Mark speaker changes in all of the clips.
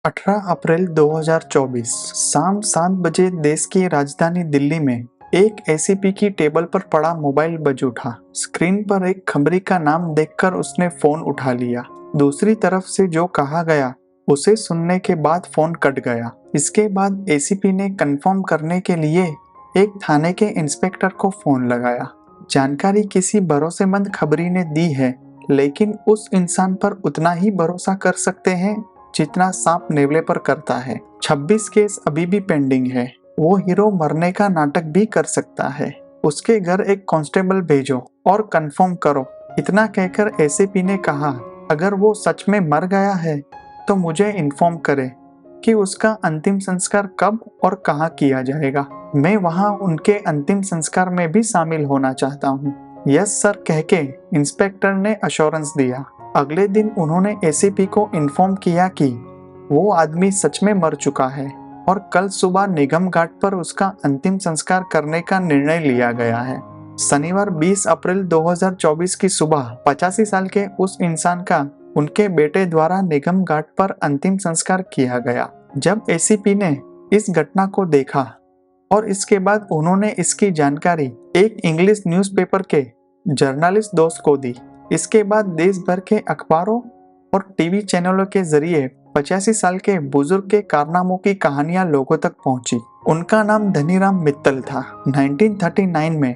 Speaker 1: 18 अप्रैल 2024 शाम 7 बजे देश की राजधानी दिल्ली में एक एसीपी की टेबल पर पड़ा मोबाइल बज उठा। स्क्रीन पर एक खबरी का नाम देखकर उसने फोन उठा लिया। दूसरी तरफ से जो कहा गया उसे सुनने के बाद फोन कट गया। इसके बाद एसीपी ने कंफर्म करने के लिए एक थाने के इंस्पेक्टर को फोन लगाया। जानकारी किसी भरोसेमंद खबरी ने दी है, लेकिन उस इंसान पर उतना ही भरोसा कर सकते हैं जितना सांप नेवले पर करता है। 26 केस अभी भी पेंडिंग है। वो हीरो मरने का नाटक भी कर सकता है। उसके घर एक कांस्टेबल भेजो और कंफर्म करो। इतना कहकर एसीपी ने कहा, अगर वो सच में मर गया है तो मुझे इन्फॉर्म करे कि उसका अंतिम संस्कार कब और कहाँ किया जाएगा। मैं वहाँ उनके अंतिम संस्कार में भी शामिल होना चाहता हूँ। यस सर कह के इंस्पेक्टर ने अश्योरेंस दिया। अगले दिन उन्होंने एसीपी को इन्फॉर्म किया कि वो आदमी सच में मर चुका है और कल सुबह निगम घाट पर उसका अंतिम संस्कार करने का निर्णय लिया गया है। शनिवार 20 अप्रैल 2024 की सुबह 85 साल के उस इंसान का उनके बेटे द्वारा निगम घाट पर अंतिम संस्कार किया गया। जब एसीपी ने इस घटना को देखा और इसके बाद उन्होंने इसकी जानकारी एक इंग्लिश न्यूज़पेपर के जर्नलिस्ट दोस्त को दी। इसके बाद देश भर के अखबारों और टीवी चैनलों के जरिए 85 साल के बुजुर्ग के कारनामों की कहानियां लोगों तक पहुंची। उनका नाम धनीराम मित्तल था। 1939 में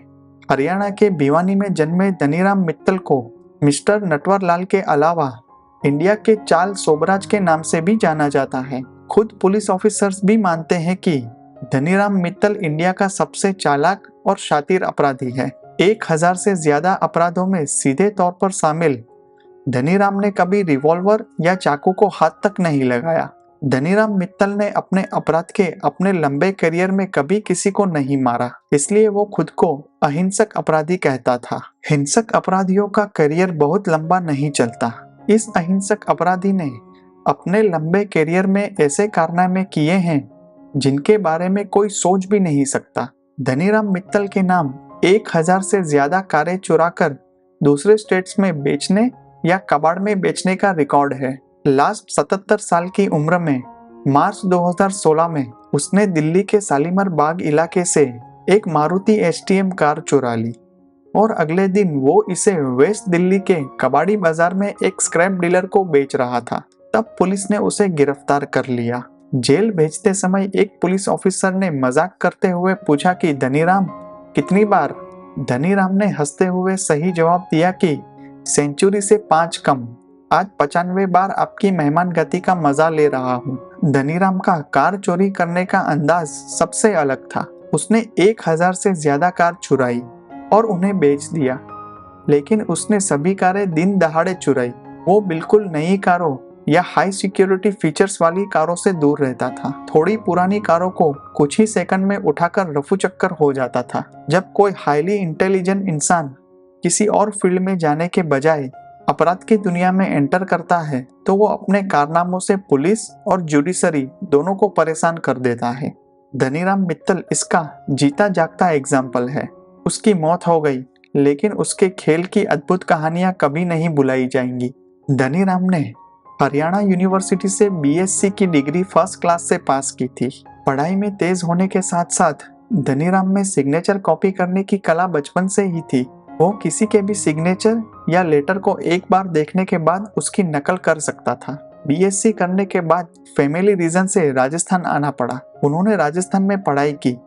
Speaker 1: हरियाणा के भिवानी में जन्मे धनीराम मित्तल को मिस्टर नटवर लाल के अलावा इंडिया के चार्ल्स सोबराज के नाम से भी जाना जाता है। खुद पुलिस ऑफिसर्स भी मानते हैं कि धनीराम मित्तल इंडिया का सबसे चालाक और शातिर अपराधी है। 1000 से ज्यादा अपराधों में सीधे तौर पर शामिल धनीराम ने कभी रिवॉल्वर या चाकू को हाथ तक नहीं लगाया। धनीराम मित्तल ने अपने अपराध के अपने लंबे करियर में कभी किसी को नहीं मारा, इसलिए वो खुद को अहिंसक अपराधी कहता था। हिंसक अपराधियों का करियर बहुत लंबा नहीं चलता। इस अहिंसक अपराधी ने अपने लंबे करियर में ऐसे कारनामे किए हैं जिनके बारे में कोई सोच भी नहीं सकता। धनीराम मित्तल के नाम 1000 से ज्यादा कारें चुराकर दूसरे स्टेट्स में बेचने या कबाड़ में बेचने का रिकॉर्ड है। लास्ट 77 साल की उम्र में मार्च 2016 में उसने दिल्ली के शालीमार बाग इलाके से एक मारुति एसटीएम कार चुरा ली और अगले दिन वो इसे वेस्ट दिल्ली के कबाड़ी बाजार में एक स्क्रैप डीलर को बेच रहा था। तब पुलिस ने उसे गिरफ्तार कर लिया। जेल भेजते समय एक पुलिस ऑफिसर ने मजाक करते हुए पूछा कि धनीराम कितनी बार? धनीराम ने हंसते हुए सही जवाब दिया कि सेंचुरी से 5 कम। आज 95 बार आपकी मेहमान गति का मजा ले रहा हूँ। धनीराम का कार चोरी करने का अंदाज सबसे अलग था। उसने 1000 से ज्यादा कार चुराई और उन्हें बेच दिया, लेकिन उसने सभी कारें दिन दहाड़े चुराई। वो बिल्कुल नई कारों या हाई सिक्योरिटी फीचर्स वाली कारों से दूर रहता था। थोड़ी पुरानी कारों को कुछ ही सेकंड में उठाकर रफू चक्कर हो जाता था। जब कोई हाईली इंटेलिजेंट इंसान किसी और फील्ड में जाने के बजाय अपराध की दुनिया में एंटर करता है तो वो अपने कारनामों से पुलिस और जुडिशरी दोनों को परेशान कर देता है। धनीराम मित्तल इसका जीता जागता एग्जाम्पल है। उसकी मौत हो गई, लेकिन उसके खेल की अद्भुत कहानियां कभी नहीं भुलाई जाएंगी। धनीराम ने हरियाणा यूनिवर्सिटी से बीएससी की डिग्री फर्स्ट क्लास से पास की थी। पढ़ाई में तेज होने के साथ साथ धनीराम में सिग्नेचर कॉपी करने की कला बचपन से ही थी। वो किसी के भी सिग्नेचर या लेटर को एक बार देखने के बाद उसकी नकल कर सकता था। बीएससी करने के बाद फैमिली रीजन से राजस्थान आना पड़ा। उन्होंने राजस्थान में पढ़ाई की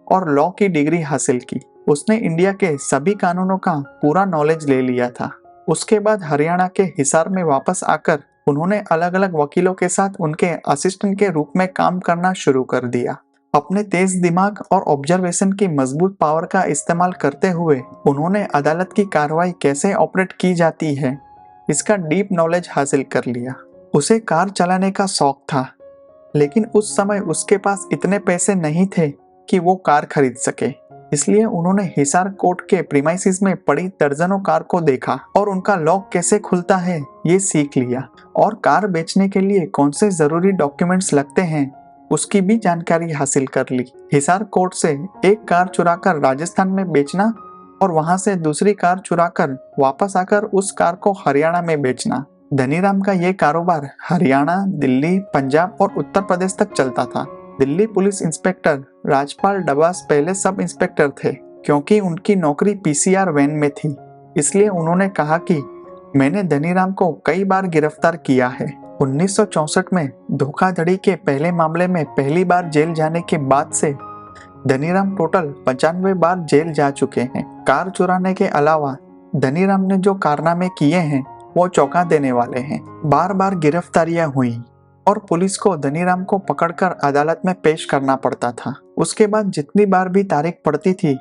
Speaker 1: और लॉ की डिग्री हासिल की। उसने इंडिया के सभी कानूनों का पूरा नॉलेज ले लिया था। उसके बाद हरियाणा के हिसार में वापस आकर उन्होंने अलग अलग वकीलों के साथ उनके असिस्टेंट के रूप में काम करना शुरू कर दिया। अपने तेज दिमाग और ऑब्जर्वेशन की मजबूत पावर का इस्तेमाल करते हुए उन्होंने अदालत की कार्रवाई कैसे ऑपरेट की जाती है इसका डीप नॉलेज हासिल कर लिया। उसे कार चलाने का शौक था, लेकिन उस समय उसके पास इतने पैसे नहीं थे कि वो कार खरीद सके। इसलिए उन्होंने हिसार कोर्ट के प्रीमाइसिस में पड़ी दर्जनों कार को देखा और उनका लॉक कैसे खुलता है ये सीख लिया, और कार बेचने के लिए कौन से जरूरी डॉक्यूमेंट्स लगते हैं उसकी भी जानकारी हासिल कर ली। हिसार कोर्ट से एक कार चुराकर राजस्थान में बेचना और वहां से दूसरी कार चुराकर वापस आकर उस कार को हरियाणा में बेचना, धनीराम का ये कारोबार हरियाणा, दिल्ली, पंजाब और उत्तर प्रदेश तक चलता था। दिल्ली पुलिस इंस्पेक्टर राजपाल डबास पहले सब इंस्पेक्टर थे। क्योंकि उनकी नौकरी पीसीआर वैन में थी, इसलिए उन्होंने कहा कि मैंने धनीराम को कई बार गिरफ्तार किया है। 1964 में धोखाधड़ी के पहले मामले में पहली बार जेल जाने के बाद से धनीराम टोटल 95 बार जेल जा चुके हैं। कार चुराने के अलावा धनीराम ने जो कारनामे किए हैं वो चौंका देने वाले हैं। बार बार गिरफ्तारियां हुई और पुलिस को धनीराम को पकड़कर अदालत में पेश करना पड़ता था। उसके बाद जितनी बार भी तारीख पड़ती थी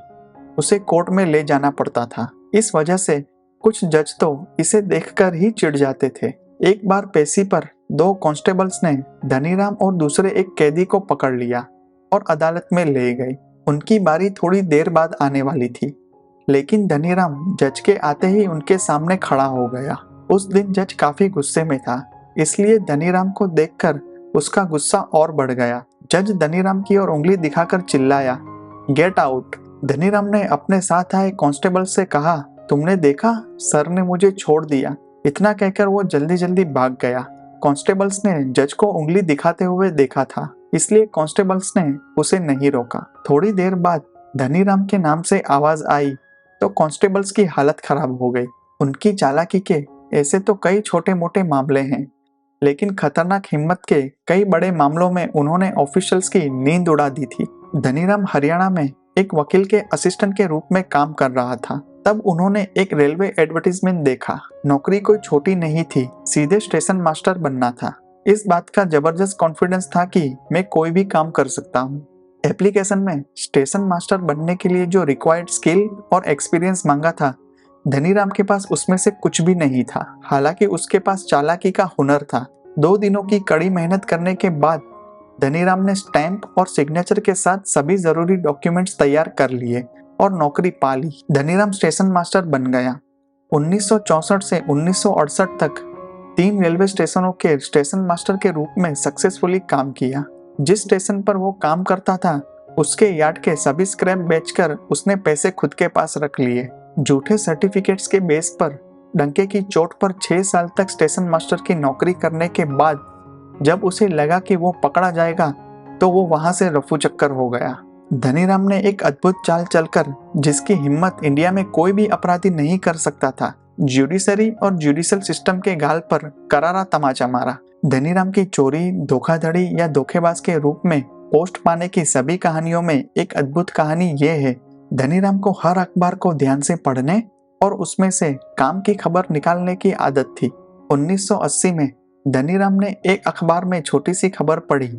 Speaker 1: उसे कोर्ट में ले जाना पड़ता था। इस वजह से कुछ जज तो इसे देखकर ही चिढ़ जाते थे। एक बार पेशी पर 2 कांस्टेबल्स ने धनीराम और दूसरे एक कैदी को पकड़ लिया और अदालत में ले गए। उनकी बारी थोड़ी देर बाद आने वाली थी, लेकिन धनीराम जज के आते ही उनके सामने खड़ा हो गया। उस दिन जज काफी गुस्से में था, इसलिए धनीराम को देखकर उसका गुस्सा और बढ़ गया। जज धनीराम की ओर उंगली दिखाकर चिल्लाया, गेट आउट। धनीराम ने अपने साथ आए कांस्टेबल से कहा, तुमने देखा, सर ने मुझे छोड़ दिया। इतना कहकर वो जल्दी जल्दी भाग गया। कांस्टेबल्स ने जज को उंगली दिखाते हुए देखा था, इसलिए कांस्टेबल्स ने उसे नहीं रोका। थोड़ी देर बाद धनीराम के नाम से आवाज आई तो कांस्टेबल्स की हालत खराब हो गई। उनकी चालाकी के ऐसे तो कई छोटे मोटे मामले हैं, लेकिन खतरनाक हिम्मत के कई बड़े मामलों में उन्होंने ऑफिशियल्स की नींद उड़ा दी थी। धनीराम हरियाणा में एक वकील के असिस्टेंट के रूप में काम कर रहा था। तब उन्होंने एक रेलवे एडवर्टीजमेंट देखा। नौकरी कोई छोटी नहीं थी, सीधे स्टेशन मास्टर बनना था। इस बात का जबरदस्त कॉन्फिडेंस था कि मैं कोई भी काम कर सकता हूँ। एप्लीकेशन में स्टेशन मास्टर बनने के लिए जो रिक्वायर्ड स्किल और एक्सपीरियंस मांगा था, धनीराम के पास उसमें से कुछ भी नहीं था। हालांकि उसके पास चालाकी का हुनर था। 2 दिनों की कड़ी मेहनत करने के बाद धनीराम ने स्टैंप और सिग्नेचर के साथ सभी जरूरी डॉक्यूमेंट्स तैयार कर लिए और नौकरी पा ली। धनीराम स्टेशन मास्टर बन गया। 1964 से 1968 तक 3 रेलवे स्टेशनों के स्टेशन मास्टर के रूप में सक्सेसफुली काम किया। जिस स्टेशन पर वो काम करता था उसके यार्ड के सभी स्क्रैप बेचकर उसने पैसे खुद के पास रख लिए। झूठे सर्टिफिकेट्स के बेस पर डंके की चोट पर 6 साल तक स्टेशन मास्टर की नौकरी करने के बाद जब उसे लगा कि वो पकड़ा जाएगा तो वो वहां से रफू चक्कर हो गया। धनीराम ने एक अद्भुत चाल चलकर, जिसकी हिम्मत इंडिया में कोई भी अपराधी नहीं कर सकता था, जुडिशरी और जुडिशियल सिस्टम के गाल पर करारा तमाचा मारा। धनीराम की चोरी, धोखाधड़ी या धोखेबाज के रूप में पोस्ट पाने की सभी कहानियों में एक अद्भुत कहानी ये है, धनीराम को हर अखबार को ध्यान से पढ़ने और उसमें से काम की खबर निकालने की आदत थी। 1980 में धनीराम ने एक अखबार में छोटी सी खबर पढ़ी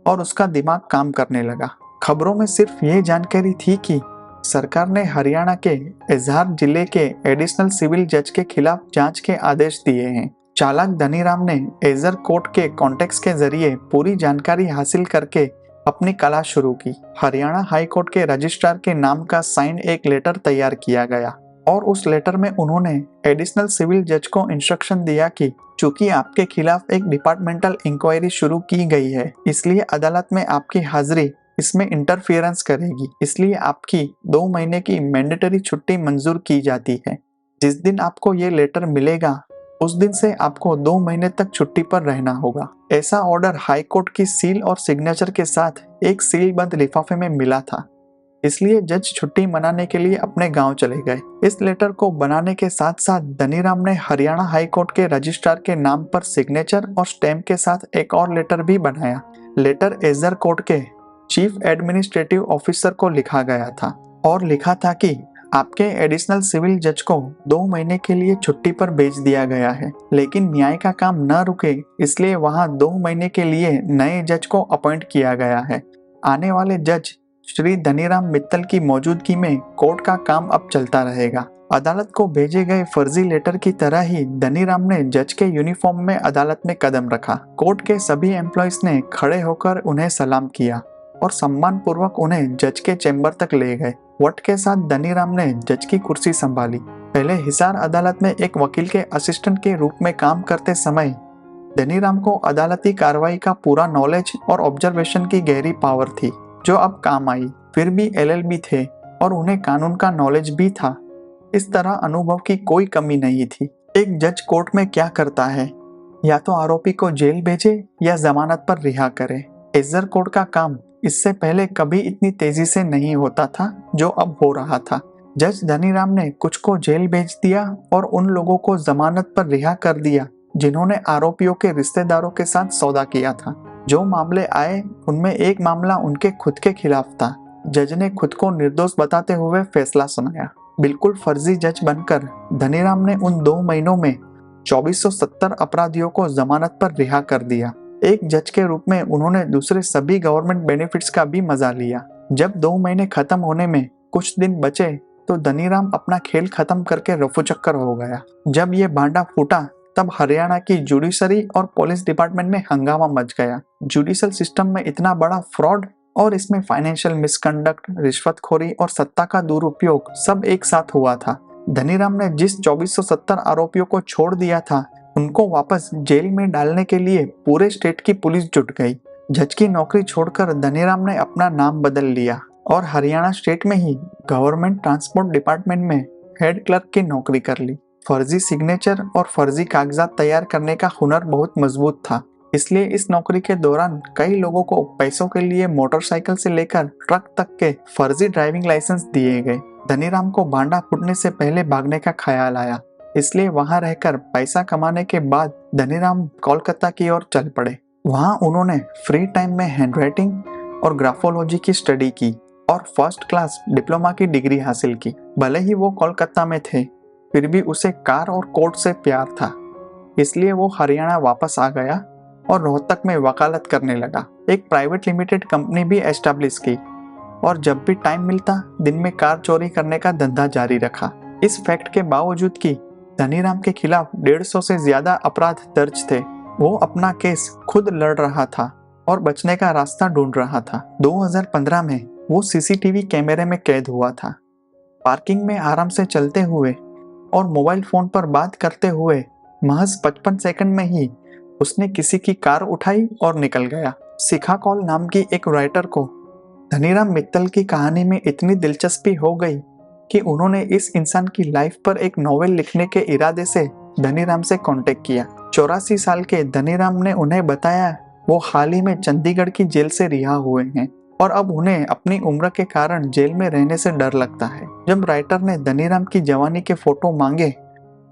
Speaker 1: और उसका दिमाग काम करने लगा। खबरों में सिर्फ ये जानकारी थी कि सरकार ने हरियाणा के एजाहर जिले के एडिशनल सिविल जज के खिलाफ जांच के आदेश दिए हैं। चालाक धनीराम ने एजर कोर्ट के कॉन्टेक्स्ट के जरिए पूरी जानकारी हासिल करके अपनी कला शुरू की। हरियाणा हाई कोर्ट के रजिस्ट्रार के नाम का साइन एक लेटर तैयार किया गया और उस लेटर में उन्होंने एडिशनल सिविल जज को इंस्ट्रक्शन दिया कि चूंकि आपके खिलाफ एक डिपार्टमेंटल इंक्वायरी शुरू की गई है, इसलिए अदालत में आपकी हाजिरी इसमें इंटरफियरेंस करेगी, इसलिए आपकी 2 महीने की मैंडेटरी छुट्टी मंजूर की जाती है। जिस दिन आपको ये लेटर मिलेगा उस दिन से आपको 2 महीने तक छुट्टी पर रहना होगा। ऐसा ऑर्डर हाई कोर्ट की सील और सिग्नेचर के साथ एक सील बंद लिफाफे में मिला था, इसलिए जज छुट्टी मनाने के लिए अपने गांव चले गए। इस लेटर को बनाने के साथ साथ धनीराम ने हरियाणा हाई कोर्ट के रजिस्ट्रार के नाम पर सिग्नेचर और स्टैंप के साथ एक और लेटर भी बनाया। लेटर एजर कोर्ट के चीफ एडमिनिस्ट्रेटिव ऑफिसर को लिखा गया था और लिखा था कि आपके एडिशनल सिविल जज को 2 महीने के लिए छुट्टी पर भेज दिया गया है, लेकिन न्याय का काम न रुके इसलिए वहां 2 महीने के लिए नए जज को अपॉइंट किया गया है। आने वाले जज श्री धनीराम मित्तल की मौजूदगी में कोर्ट का काम अब चलता रहेगा। अदालत को भेजे गए फर्जी लेटर की तरह ही धनीराम ने जज के यूनिफॉर्म में अदालत में कदम रखा। कोर्ट के सभी एम्प्लॉइज ने खड़े होकर उन्हें सलाम किया और सम्मान पूर्वक उन्हें जज के चैम्बर तक ले गए। वट के साथ धनीराम ने जज की कुर्सी संभाली। पहले हिसार अदालत में एक वकील के असिस्टेंट के रूप में काम करते समय धनीराम को अदालती कार्रवाई का पूरा नॉलेज और ऑब्जर्वेशन की गहरी पावर थी, जो अब काम आई। फिर भी LLB थे और उन्हें कानून का नॉलेज भी था। इस तरह अनुभव की कोई कमी नहीं थी। एक जज कोर्ट में क्या करता है, या तो आरोपी को जेल भेजे या जमानत पर रिहा करे। एजर कोर्ट का काम इससे पहले कभी इतनी तेजी से नहीं होता था जो अब हो रहा था। जज धनीराम ने कुछ को जेल भेज दिया और उन लोगों को जमानत पर रिहा कर दिया जिन्होंने आरोपियों के रिश्तेदारों के साथ सौदा किया था। जो मामले आए उनमें एक मामला उनके खुद के खिलाफ था। जज ने खुद को निर्दोष बताते हुए फैसला सुनाया। बिल्कुल फर्जी जज बनकर धनीराम ने उन 2 महीनों में 2470 अपराधियों को जमानत पर रिहा कर दिया। एक जज के रूप में उन्होंने दूसरे सभी गवर्नमेंट बेनिफिट्स का भी मजा लिया। जब 2 महीने खत्म होने में कुछ दिन बचे तो धनीराम अपना खेल खत्म करके रफू चक्कर हो गया। जब ये भांडा फूटा तब हरियाणा की जुडिशरी और पुलिस डिपार्टमेंट में हंगामा मच गया। जुडिशल सिस्टम में इतना बड़ा फ्रॉड और इसमें फाइनेंशियल मिसकंडक्ट, रिश्वतखोरी और सत्ता का दुरुपयोग सब एक साथ हुआ था। धनीराम ने जिस 2470 आरोपियों को छोड़ दिया था उनको वापस जेल में डालने के लिए पूरे स्टेट की पुलिस जुट गई। जज की नौकरी छोड़कर धनीराम ने अपना नाम बदल लिया और हरियाणा स्टेट में ही गवर्नमेंट ट्रांसपोर्ट डिपार्टमेंट में हेड क्लर्क की नौकरी कर ली। फर्जी सिग्नेचर और फर्जी कागजात तैयार करने का हुनर बहुत मजबूत था, इसलिए इस नौकरी के दौरान कई लोगों को पैसों के लिए मोटरसाइकिल से लेकर ट्रक तक के फर्जी ड्राइविंग लाइसेंस दिए गए। धनीराम को भांडा फूटने से पहले भागने का ख्याल आया, इसलिए वहां रहकर पैसा कमाने के बाद धनीराम कोलकाता की ओर चल पड़े। वहां उन्होंने फ्री टाइम में हैंडराइटिंग और ग्राफोलॉजी की स्टडी की और फर्स्ट क्लास डिप्लोमा की डिग्री हासिल की। भले ही वो कोलकाता में थे, फिर भी उसे कार और कोर्ट से प्यार था, इसलिए वो हरियाणा वापस आ गया और रोहतक में वकालत करने लगा। एक प्राइवेट लिमिटेड कंपनी भी एस्टैब्लिश की और जब भी टाइम मिलता दिन में कार चोरी करने का धंधा जारी रखा। इस फैक्ट के बावजूद कि धनीराम के खिलाफ 150 से ज्यादा अपराध दर्ज थे, वो अपना केस खुद लड़ रहा था और बचने का रास्ता ढूंढ रहा था। 2015 में वो सीसीटीवी कैमरे में कैद हुआ था। पार्किंग में आराम से चलते हुए और मोबाइल फोन पर बात करते हुए महज 55 सेकंड में ही उसने किसी की कार उठाई और निकल गया। शिखा कौल नाम की एक राइटर को धनीराम मित्तल की कहानी में इतनी दिलचस्पी हो गई कि उन्होंने इस इंसान की लाइफ पर एक नॉवेल लिखने के इरादे से धनीराम से कांटेक्ट किया। 84 साल के धनीराम ने उन्हें बताया वो हाल ही में चंडीगढ़ की जेल से रिहा हुए हैं और अब उन्हें अपनी उम्र के कारण जेल में रहने से डर लगता है। जब राइटर ने धनीराम की जवानी के फोटो मांगे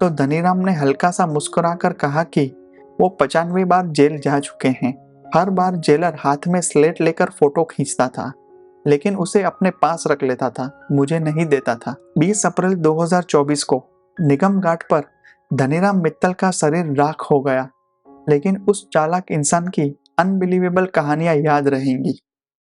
Speaker 1: तो धनीराम ने हल्का सा मुस्कुराकर कहा कि वो 95 बार जेल जा चुके हैं। हर बार जेलर हाथ में स्लेट लेकर फोटो खींचता था, लेकिन उसे अपने पास रख लेता था, मुझे नहीं देता था। 20 अप्रैल 2024 को निगम घाट पर धनीराम मित्तल का शरीर राख हो गया, लेकिन उस चालाक इंसान की अनबिलीवेबल कहानियां याद रहेंगी।